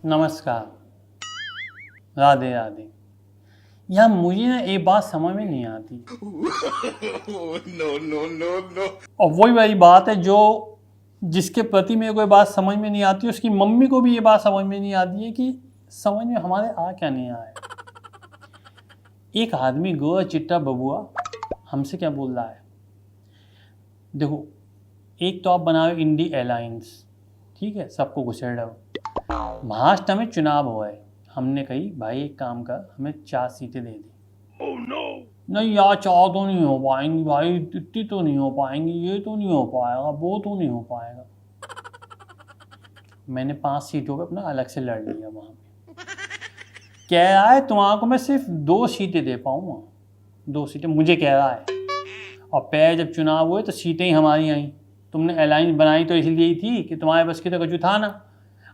नमस्कार, राधे राधे। यार मुझे ना एक बात समझ में नहीं आती। नो। और वही वाली बात है जो जिसके प्रति मेरे को ये बात समझ में नहीं आती, उसकी मम्मी को भी ये बात समझ में नहीं आती है कि समझ में हमारे आ क्या नहीं आया। एक आदमी गोरा चिट्टा बबुआ हमसे क्या बोल रहा है, देखो एक तो आप बनाओ इंडी एयरलाइंस, ठीक है, सबको घुसेड़ रहे हो। महाराष्ट्र में चुनाव हुआ है, हमने कही भाई एक काम कर, हमें 4 सीटें दे दी। oh, no. नहीं यार 4 तो नहीं हो पाएंगी भाई, इतनी तो नहीं हो पाएंगी, ये तो नहीं हो पाएगा, वो तो नहीं हो पाएगा। मैंने 5 सीटों पे अपना अलग से लड़ लिया। वहाँ पे कह रहा है तुम्हारे को मैं सिर्फ 2 सीटें दे पाऊंगा, 2 सीटें मुझे कह रहा है। और पहले जब चुनाव हुए तो सीटें ही हमारी आई। तुमने अलायंस बनाई तो इसलिए ही थी कि तुम्हारे बस की तो कुछ था ना।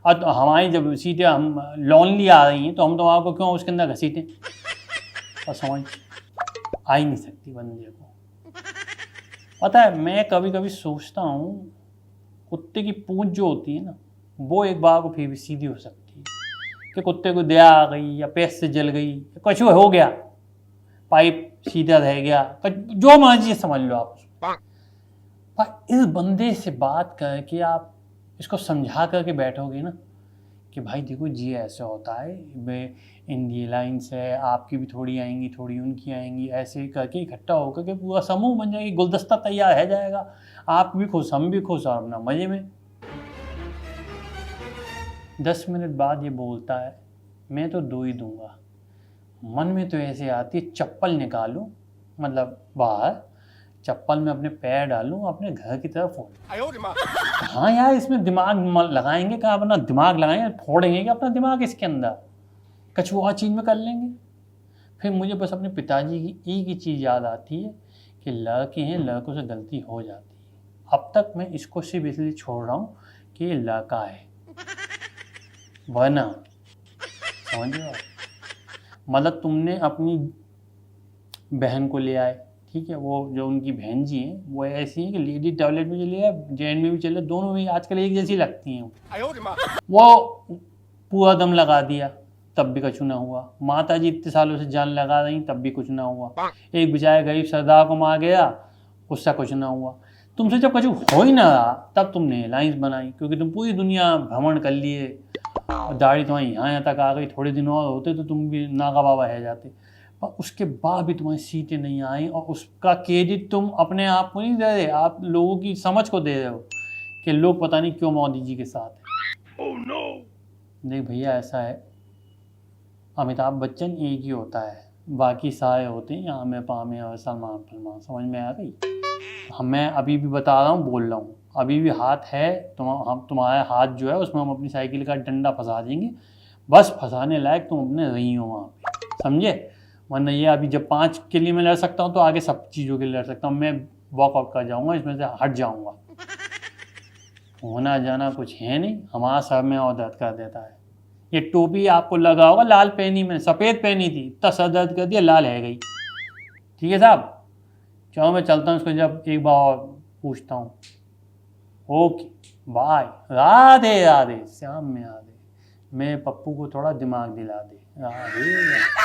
और तो हमारी जब सीटें हम लॉनली आ रही हैं तो हम तुम्हारे को क्यों उसके अंदर घसीटें। और समझ आ ही नहीं सकती बंदे को। पता है मैं कभी कभी सोचता हूँ कुत्ते की पूंछ जो होती है ना, वो एक बार को फिर भी सीधी हो सकती है कि कुत्ते को दया आ गई या पेट से जल गई, कुछ हो गया, पाइप सीधा रह गया, जो मर्जी समझ लो आप। पर इस बंदे से बात करके आप इसको समझा करके बैठोगे ना कि भाई देखो जी ऐसे होता है, मैं इंडिया लाइन्स है, आपकी भी थोड़ी आएंगी, थोड़ी उनकी आएंगी, ऐसे करके इकट्ठा होकर के पूरा समूह बन जाएगी, गुलदस्ता तैयार है जाएगा, आप भी खुश हम भी खुश और अपना मजे में। 10 मिनट बाद ये बोलता है मैं तो 2 ही दूंगा। मन में तो ऐसे आती है चप्पल निकालूं, मतलब बाहर चप्पल में अपने पैर डालूं, अपने घर की तरफ फोड़। हाँ यार इसमें दिमाग लगाएंगे क्या, अपना दिमाग लगाएंगे, फोड़ेंगे क्या अपना दिमाग इसके अंदर, कुछ और चीज़ में कर लेंगे। फिर मुझे बस अपने पिताजी की एक ही चीज़ याद आती है कि लड़के हैं, लड़कों से गलती हो जाती है। अब तक मैं इसको सिर्फ इसलिए छोड़ रहा हूँ कि ये लड़का है, वरना समझ लो। मतलब तुमने अपनी बहन को ले आए, ठीक है, वो जो उनकी बहन जी हैं वो ऐसी हैं कि लेडी टॉयलेट में चले आए, जेंट में भी चले, दोनों में आजकल एक जैसी लगती हैं। वो पूरा दम लगा दिया तब भी कुछ ना हुआ। माता जी इतने सालों से जान लगा रही तब भी कुछ ना हुआ। एक बेचारे गरीब सरदार को मार गया, उससे कुछ ना हुआ। तुमसे जब कुछ हो ही ना रहा तब तुमने अलायंस बनाई, क्योंकि तुम पूरी दुनिया भ्रमण कर लिए, दाढ़ी तुम्हारी यहाँ तक आ गई, थोड़े दिन और होते तो तुम भी नागा बाबा है जाते। पर उसके बाद भी तुम्हारी सीटें नहीं आई, और उसका क्रेडिट तुम अपने आप को नहीं दे रहे, आप लोगों की समझ को दे रहे हो कि लोग पता नहीं क्यों मोदी जी के साथ है। oh, no. देख भैया ऐसा है, अमिताभ बच्चन एक ही होता है, बाकी सारे होते हैं यहाँ में पामे और सलमान फलमान। समझ में आ गई? मैं अभी भी बता रहा हूँ, बोल रहा हूँ, अभी भी हाथ है हम तुम्हारे हाथ जो है उसमें हम अपनी साइकिल का डंडा फंसा देंगे, बस फंसाने लायक तुम अपने रही हो वहाँ पे, समझे? वरना ये अभी जब 5 के लिए मैं लड़ सकता हूँ तो आगे सब चीज़ों के लिए लड़ सकता हूँ। मैं वॉकआउट कर जाऊँगा, इसमें से हट जाऊँगा। होना जाना कुछ है नहीं, हमारा सर में और दर्द कर देता है। ये टोपी आपको लगा होगा लाल पहनी, मैंने सफ़ेद पहनी थी, इतना सर दर्द कर दिया, लाल है गई। ठीक है साहब, चलो मैं चलता हूँ, इसको जब एक बार और पूछता हूँ। ओके बाय, राधे राधे, श्याम में राधे। मैं पप्पू को थोड़ा दिमाग दिला दे, राधे।